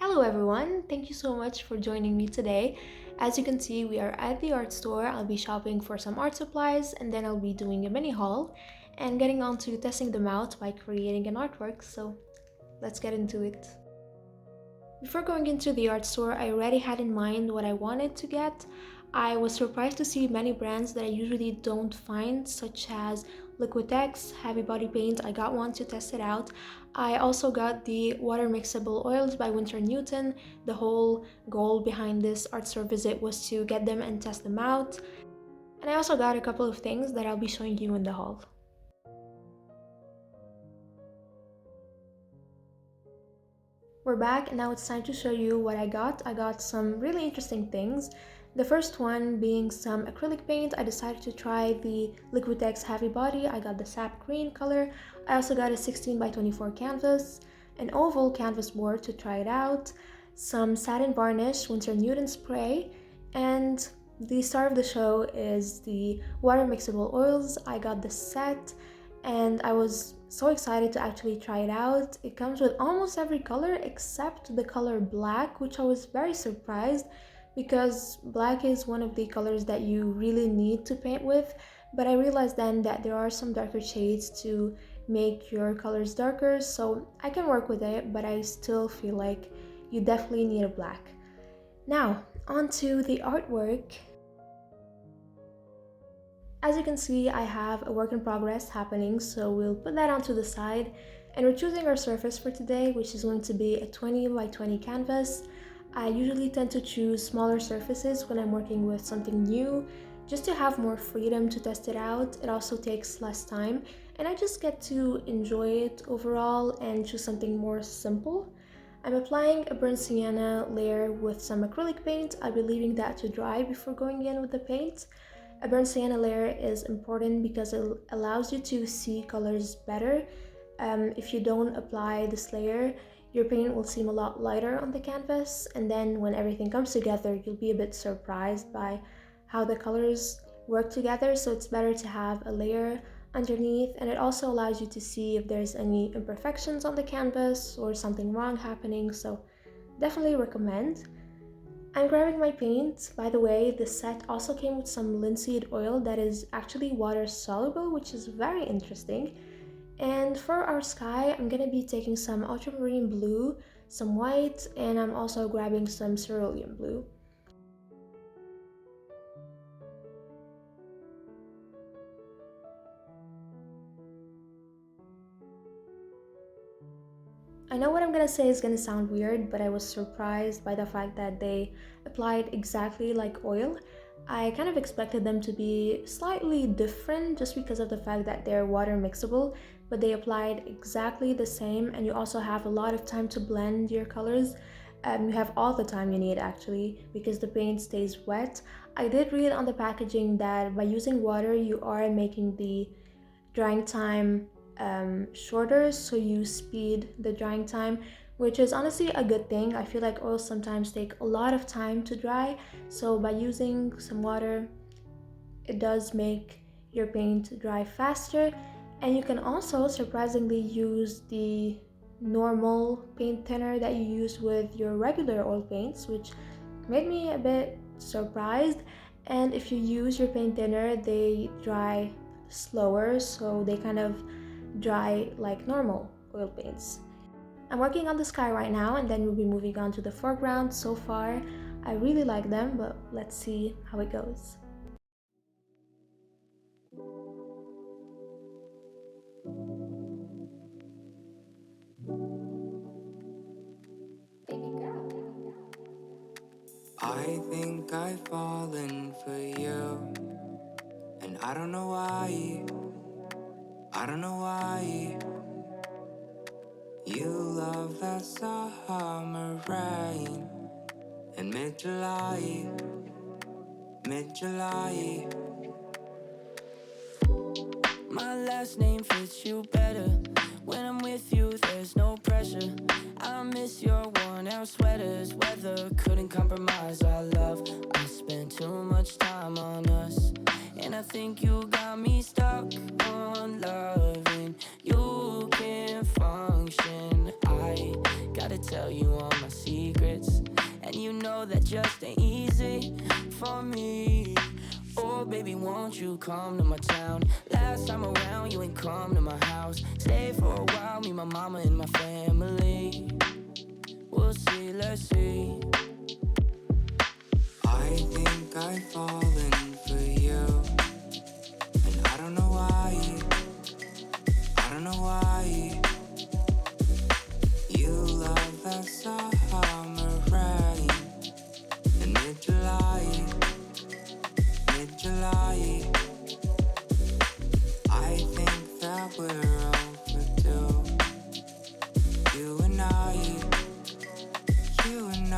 Hello everyone, thank you so much for joining me today. As you can see, we are at the art store. I'll be shopping for some art supplies and then I'll be doing a mini haul and getting on to testing them out by creating an artwork, so let's get into it. Before going into the art store, I already had in mind what I wanted to get. I was surprised to see many brands that I usually don't find, such as Liquitex, Heavy Body Paint. I got one to test it out. I also got the water mixable oils by Winsor& and Newton. The whole goal behind this art store visit was to get them and test them out. And I also got a couple of things that I'll be showing you in the haul. We're back and now it's time to show you what I got. I got some really interesting things. The first one being some acrylic paint. I decided to try the Liquitex Heavy Body. I got the sap green color. I also got a 16 by 24 canvas, an oval canvas board to try it out, some satin varnish, Winsor and Newton spray, and the star of the show is the water mixable oils. I got the set and I was so excited to actually try it out. It comes with almost every color except the color black, which I was very surprised because black is one of the colors that you really need to paint with, but I realized then that there are some darker shades to make your colors darker, so I can work with it, but I still feel like you definitely need a black. Now, onto the artwork. As you can see, I have a work in progress happening, so we'll put that onto the side. And we're choosing our surface for today, which is going to be a 20 by 20 canvas. I usually tend to choose smaller surfaces when I'm working with something new, just to have more freedom to test it out. It also takes less time, and I just get to enjoy it overall and choose something more simple. I'm applying a burnt sienna layer with some acrylic paint. I'll be leaving that to dry before going in with the paint. A burnt sienna layer is important because it allows you to see colors better. If you don't apply this layer, your paint will seem a lot lighter on the canvas, and then when everything comes together, you'll be a bit surprised by how the colors work together. So it's better to have a layer underneath, and it also allows you to see if there's any imperfections on the canvas or something wrong happening, so definitely recommend. I'm grabbing my paint. By the way, the set also came with some linseed oil that is actually water soluble, which is very interesting. And for our sky, I'm going to be taking some ultramarine blue, some white, and I'm also grabbing some cerulean blue. I know what I'm gonna say is gonna sound weird, but I was surprised by the fact that they applied exactly like oil. I kind of expected them to be slightly different just because of the fact that they're water mixable, but they applied exactly the same, and you also have a lot of time to blend your colors. You have all the time you need actually because the paint stays wet. I did read on the packaging that by using water you are making the drying time shorter, so you speed the drying time, which is honestly a good thing. I feel like oils sometimes take a lot of time to dry, so by using some water it does make your paint dry faster. And you can also surprisingly use the normal paint thinner that you use with your regular oil paints, which made me a bit surprised. And if you use your paint thinner, they dry slower, so they kind of dry like normal oil paints. I'm working on the sky right now, and then we'll be moving on to the foreground. So far I really like them, but let's see how it goes. I think I've fallen for you, and I don't know why. I don't know why. You love that summer rain in mid-July, mid-July. My last name fits you better. When I'm with you, there's no pressure. I miss your worn-out sweaters. Weather couldn't compromise our love. I spent too much time on us, and I think you got me stuck on loving. You can't function. I gotta tell you all my secrets. and you know that just ain't easy for me. Oh baby, won't you come to my town? Last time around you ain't come to my house. Stay for a while, me, my mama and my family. We'll see, let's see. I think I've fallen for you, and I don't know why. I don't know why. You love that summer rain in mid-July, mid-July. I think that we're overdue. You and I, you and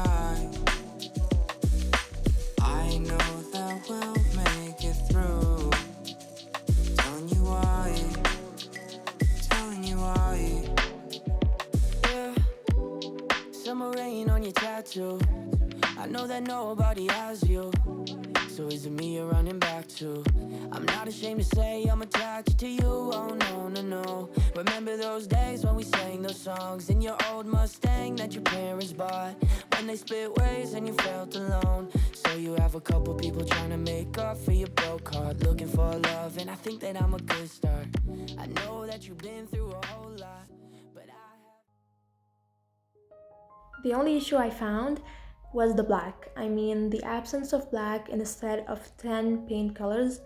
I know that we'll make it through. Telling you why, telling you why. Yeah, summer rain on your tattoo. I know that nobody has you. So is it me you're running back to? I'm not ashamed to say I'm attracted to you. Oh no, no, no. Remember those days when we sang those songs in your old Mustang that your parents bought? When they split ways and you felt alone. So you have a couple people trying to make up for your broke heart, looking for love, and I think that I'm a good start. I know that you've been through a whole lot, but I have... The only issue I found was the black. I mean, the absence of black in a set of 10 paint colors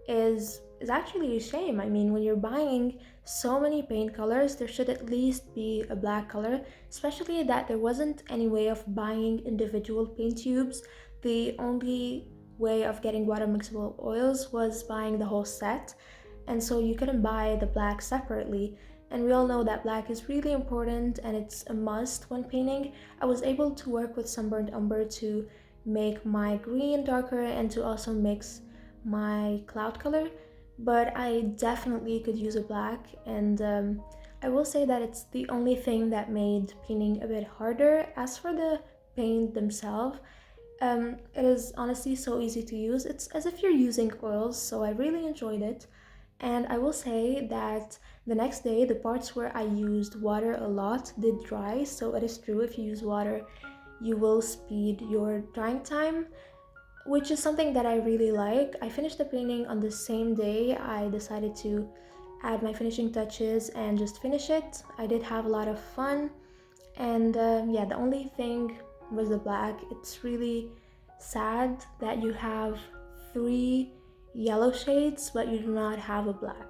is actually a shame. I mean, when you're buying so many paint colors, there should at least be a black color, especially that there wasn't any way of buying individual paint tubes. The only way of getting water mixable oils was buying the whole set, and so you couldn't buy the black separately. And we all know that black is really important and it's a must when painting. I was able to work with sunburnt umber to make my green darker and to also mix my cloud color, but I definitely could use a black, and I will say that it's the only thing that made painting a bit harder. As for the paint themselves, it is honestly so easy to use. It's as if you're using oils, so I really enjoyed it. And I will say that the next day, the parts where I used water a lot did dry, so it is true, if you use water, you will speed your drying time, which is something that I really like. I finished the painting on the same day. I decided to add my finishing touches and just finish it. I did have a lot of fun, and yeah, the only thing was the black. It's really sad that you have 3 yellow shades but you do not have a black.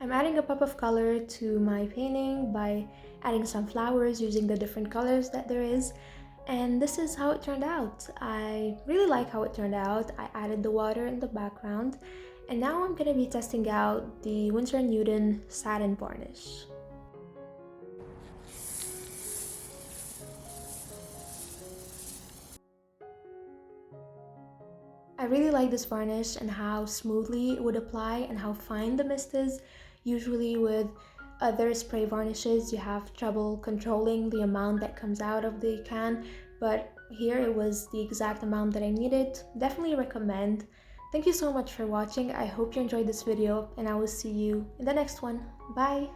I'm adding a pop of color to my painting by adding some flowers using the different colors that there is, and this is how it turned out. I really like how it turned out. I added the water in the background, and now I'm going to be testing out the Winsor and Newton satin varnish. I really like this varnish and how smoothly it would apply and how fine the mist is. Usually with other spray varnishes, you have trouble controlling the amount that comes out of the can, but here it was the exact amount that I needed. Definitely recommend. Thank you so much for watching. I hope you enjoyed this video, and I will see you in the next one. Bye!